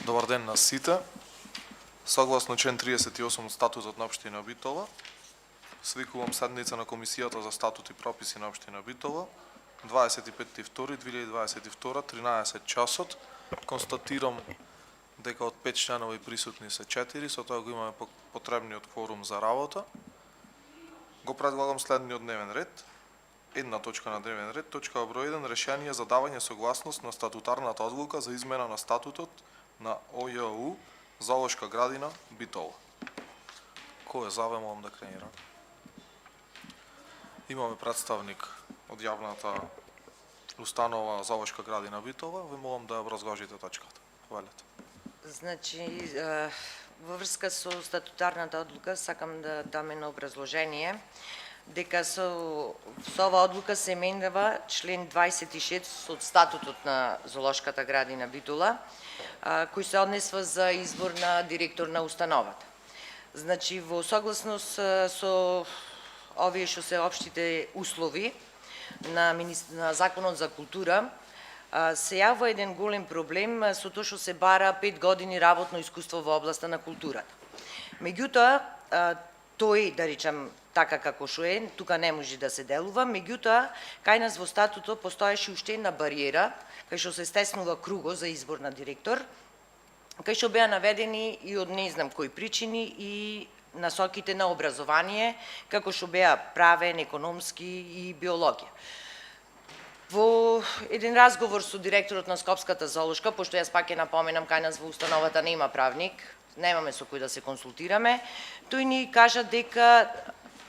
Добар ден на сите. Согласно член 38 од Статутот на Општина Битола, свикувам седница на Комисијата за статут и прописи на Општина Битола, 25.2.2022, 13 часот. Констатирам дека од 5 членови присутни се 4, со тоа го имаме потребниот кворум за работа. Го предлагам следниот дневен ред. Една точка на дневен ред, точка број 1, решение за давање согласност на статутарната одлука за измена на статутот на ОЈУ Зоолошка градина Битола. Кој е завемувам да кренира? Имаме представник од јавната установа Зоолошка градина Битола. Ви молам да ја образложите точката. Повелете. Значи, во врска со статутарната одлука сакам да дам едно образложение дека со оваа одлука се менува член 26 од статутот на Зоолошката градина Битола, кој се однесува за избор на директор на установата. Значи, во согласност со овие што се општите услови на Законот за култура, се јавува еден голем проблем со тоа што се бара 5 години работно искуство во областа на културата. Меѓутоа, тој, да речам, така како што е, тука не може да се делува, меѓутоа, кај нас во статутот постоеше уште една бариера, кај што се стеснува круго за избор на директор, кај што беа наведени и од не знам кои причини и насоките на образование, како што беа правен, економски и биологија. Во еден разговор со директорот на Скопската зоолошка, пошто јас пак ќе напоменам кај нас во установата нема правник, немаме со кој да се консултираме, тој ни кажа дека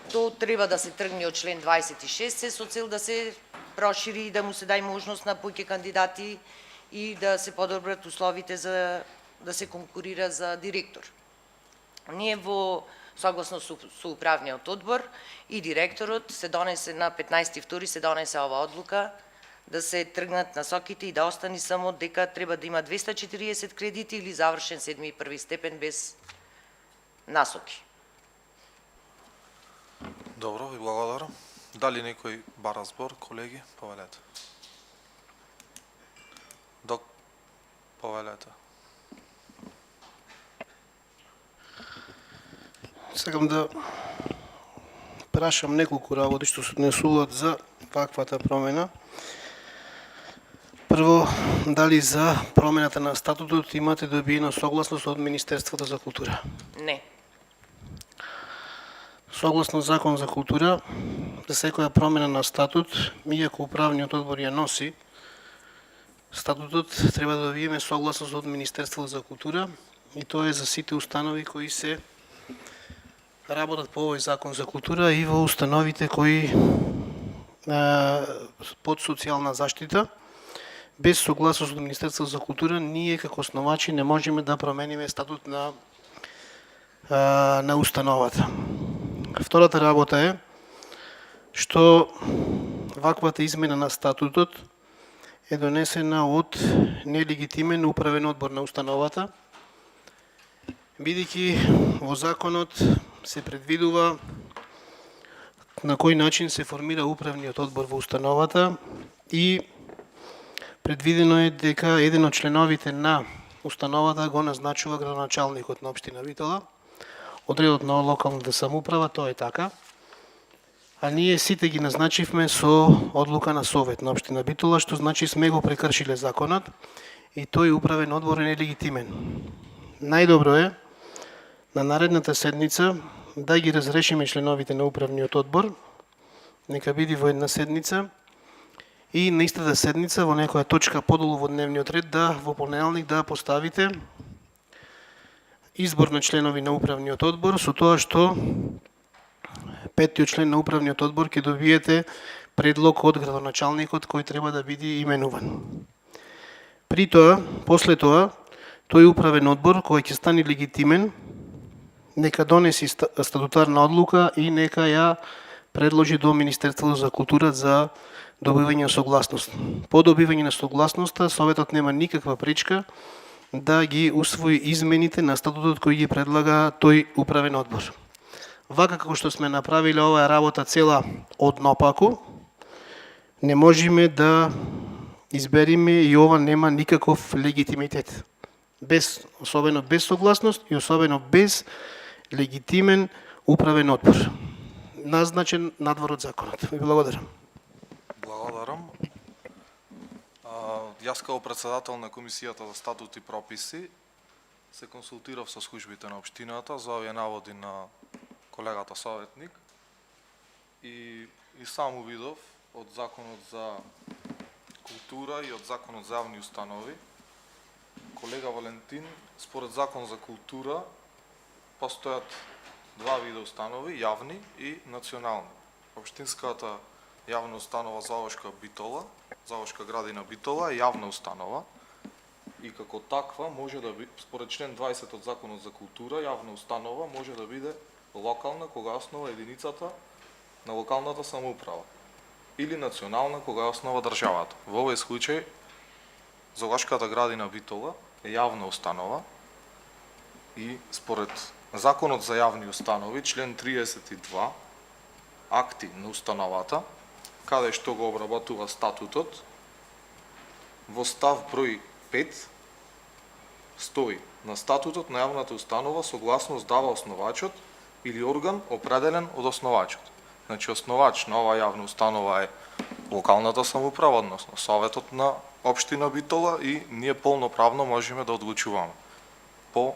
то треба да се тргне од член 26 со цел да се прошири и да му се дај можност на поќе кандидати и да се подобрат условите за да се конкурира за директор. Ние во согласно со управниот одбор и директорот се донесе на 15.2 се донесе ова одлука да се тргнат насоките и да остани само дека треба да има 240 кредити или завршен 7 и 1 степен без насоки. Добро, ви благодарам. Дали некој бара збор, колеги? Повелете. Повелете. Сакам да прашам неколку работи што се однесуваат за ваквата промена. Прво, дали за промената на статутот имате добиена согласност од Министерството за култура? Не. Согласно Закон за култура, за секоја промена на статут, иако управниот одбор ја носи, статутот треба да добиеме согласност од Министерството за култура и тоа е за сите установи кои се работат по овој Закон за култура и во установите кои под социјална заштита. Без согласност од Министерството за култура, ние како основачи не можеме да промениме статут на установата. Втората работа е што ваквата измена на статутот е донесена од нелегитимен управен одбор на установата, бидејќи во законот се предвидува на кој начин се формира управниот одбор во установата и предвидено е дека еден од членовите на установата го назначува градоначалникот на Општина Битола, одредот на локалната самоуправа, тоа е така, а ние сите ги назначивме со одлука на Совет на Општина Битола, што значи сме го прекршиле законот и тој управен одбор е нелегитимен. Најдобро е на наредната седница да ги разрешиме членовите на управниот одбор, нека биде во една седница и на истата седница во некоја точка подолу во дневниот ред во понеделник да поставите избор на членови на управниот одбор, со тоа што петтиот член на управниот одбор ќе добиете предлог од градоначалникот кој треба да биде именуван. При тоа, после тоа, тој управен одбор кој ќе стане легитимен, нека донеси статутарна одлука и нека ја предложи до Министерството за култура за добивање на согласност. По добивање на согласноста, Советот нема никаква пречка да ги усвои измените на статутот кој ги предлага тој управен одбор. Вака како што сме направиле оваа работа цела однопаку, не можеме да избериме и ова нема никаков легитимитет. особено без согласност и особено без легитимен управен одбор, назначен надвор од законот. Ви благодарам. Благодарам. Јас како председател на Комисијата за статут и прописи се консултирав со службите на општината за овие наводи на колегата советник и само видов од Законот за култура и од Законот за јавни установи. Колега Валентин, според Закон за култура постојат два вида установи, јавни и национални. Општинската јавна установа Залошка Битола, Залошка градина Битола е јавна установа и како таква може да биде, според член 20 од Законот за култура, јавна установа може да биде локална кога основа единицата на локалната самоуправа или национална кога е основа државата. Во овој случај Залошката градина Битола е јавна установа и според Законот за јавни установи, член 32, акти на установата, каде што го обработува статутот, во став број 5 стои: на статутот на јавната установа согласност дава основачот или орган определен од основачот. Значи, основач на оваа јавна установа е локалната самоуправа, односно Советот на општина Битола, и ние полноправно можеме да одлучуваме по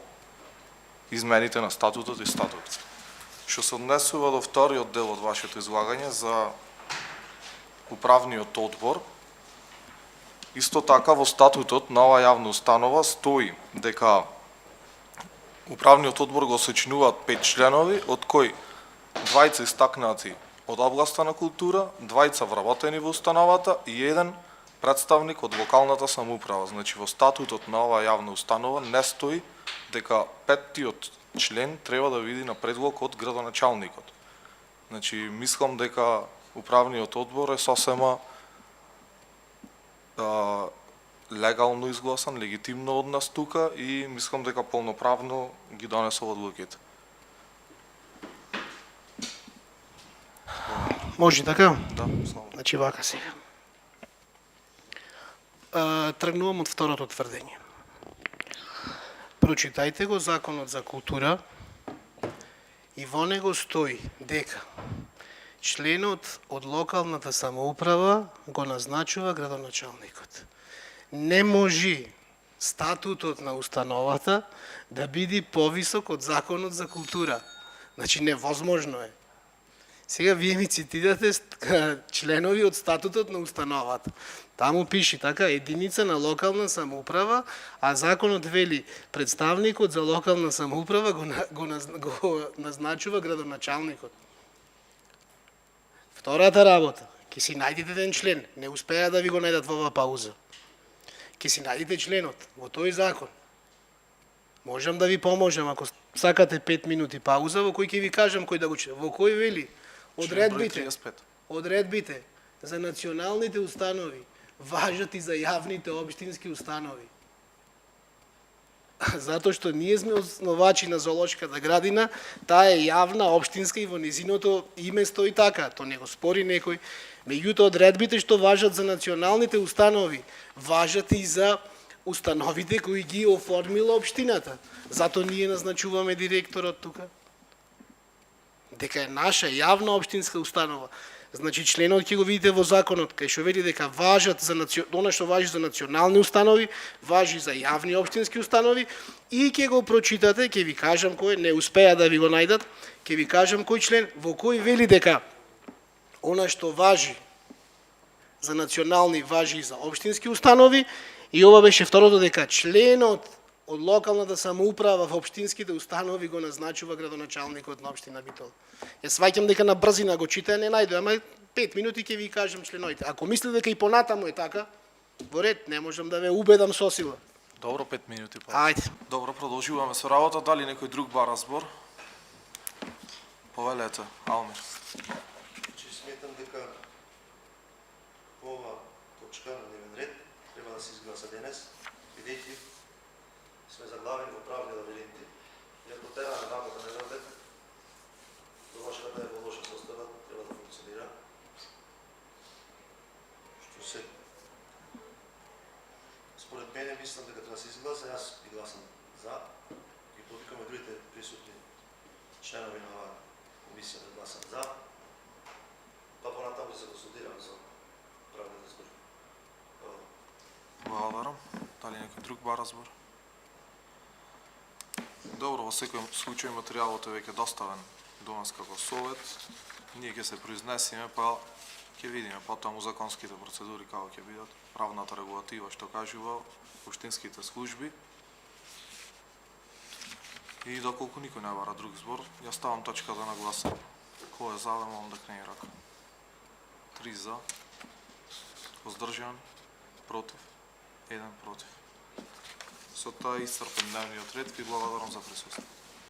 измените на статутот и статутот. Што се однесува до вториот дел од вашето излагање за управниот одбор, исто така во статутот на оваа јавна установа стои дека управниот одбор го сочинуваат 5 членови, од кои двајца истакнати од областа на култура, двајца вработени во установата и еден представник од локалната самоуправа. Значи, во статутот на оваа јавна установа не стои дека петтиот член треба да види на предлог од градоначалникот. Значи, мислам дека управниот одбор е сосема легално изгласан, легитимно од нас тука и мислам дека полноправно ги донесол одлуките. Може така? Да, само. Значи вака сега. Тргнувам од второто тврдење. Прочитајте го Законот за култура и во него стои дека членот од локалната самоуправа го назначува градоначалникот. Не може статутот на установата да биде повисок од Законот за култура. Значи, невозможно е. Сега вие ми цитирате членови од статутот на установата. Таму пише така: единица на локална самоуправа, а законот вели представникот за локална самоуправа го назначува градоначалникот. Втората работа, ќе си најдете еден член, не успеа да ви го најдат во оваа пауза. Ќе си најдете членот во тој закон. Можам да ви поможам ако сакате 5 минути пауза, во кој ќе ви кажам кој да го чита. Во кој вели одредбите за националните установи важат и за јавните општински установи. Затоа што ние сме основачи на зоолошката градина, таа е јавна, општинска и во низиното име стои така, то не го спори некој. Меѓутоа, одредбите што важат за националните установи, важат и за установите кои ги оформила општината. Затоа ние назначуваме директорот тука. Дека е наша јавна општинска установа. Значи, членот ќе го видите во законот, кај што вели дека важат за она што важи за национални установи, важи за јавни општински установи, и ќе го прочитате, ќе ви кажам кој, не успеа да ви го најдат, ќе ви кажам кој член, во кој вели дека она што важи за национални важи и за општински установи, и ова беше второто, дека членот од локалната самоуправа во општинските установи го назначува градоначалникот на општина Битола. Ја сваќам дека на брзина го чита, не најде, ама 5 минути ќе ви кажам членовите. Ако мислите дека и понатаму е така, во ред, не можам да ве убедам со сила. Добро, 5 минути. Ајде. Добро, продолжуваме со работа. Дали некој друг бар разбор? Повелете, Алмир. Сметам дека ова точка на дневен ред треба да се изгласа денес, бидејќи сме заглавени во правни лабиринти и ако терана работа не даде, зоолошката е во лоша состава, треба да функционира. Што се според мене мислам дека треба да се изгласа, јас ги гласам за. Ги повикаме другите присутни членови на оваа комисија да гласат за. Па понатаму се консултираме со правните служби. Благодарам. Дали некој друг бара збор? Добро, во секој случај материјалот е веќе доставен до нас како совет. Ние ќе се произнесиме, па ќе видиме потаму законските процедури како ќе бидат, правната регулатива што кажува општинските служби. И доколку никој не бара друг збор, ја ставам точката на гласање. Кој е за, да молам да крени рака. 3 за, воздржан, против, 1 против. Со тоа е исцрпен дневниот ред, ви благодарам за присуство.